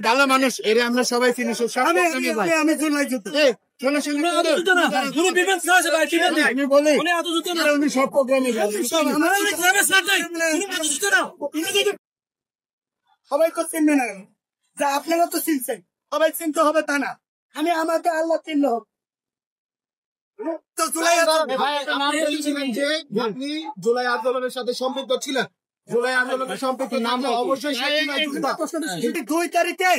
ভালো মানুষ এর আমরা সবাই চিনি আমি সব প্রোগ্রামে সবাই তো চিনবে না, যা আপনারা তো চিনছেন, সবাই চিনতে হবে তা না। আমি আমাকে আল্লাহ চিনল তো জুলাই আপনি জুলাই আন্দোলনের সাথে সম্পৃক্ত ছিলেন। জুলাই আন্দোলনের সম্পৃক্ত নাম অবশ্যই 2 তারিখে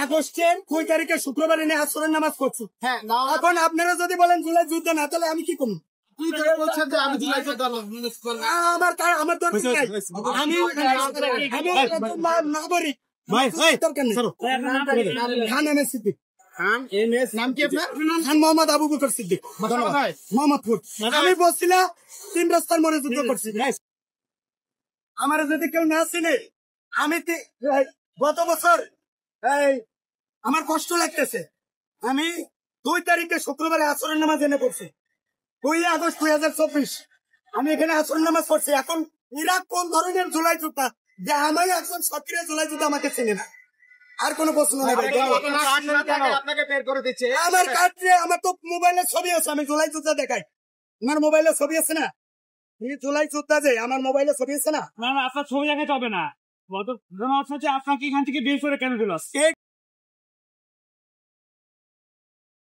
আগস্টের 2 তারিখে শুক্রবার এনে আসরের নামাজ পড়ছি। হ্যাঁ, এখন আপনারা যদি বলেন জুলাই যুদ্ধ না, তাহলে আমি কি করবো? আমার নাগরিক খান মোহাম্মদ আবু বকর সিদ্দিক, মোহাম্মদপুর। আমি বলছিলাম 3 রাস্তার মোড়ে যুদ্ধ করছি। আমার যদি কেউ না চিনে, আমি গত বছর আমার কষ্ট লাগতেছে। আমি 2 তারিখে শুক্রবারে আসরের নামাজ এনে পড়ছি, 2 আগস্ট 2024 আমি এখানে আসরের নামাজ পড়ছি। এখন এরা কোন ধরনের জুলাই যোদ্ধা যে আমি একজন সক্রিয় জুলাই যোদ্ধা আমাকে চিনে না? আর কোন প্রশ্ন নেই। আমার কাছে আমার তো মোবাইলে ছবি আছে, আমি জুলাই যোদ্ধা দেখাই। আমার মোবাইলে ছবি আছে না, জুলাই যোদ্ধা যে আমার মোবাইলে ছবি আছে না। আপনার ছবি দেখাতে হবে না, আপনাকে এখান থেকে বের করে কেন দিল?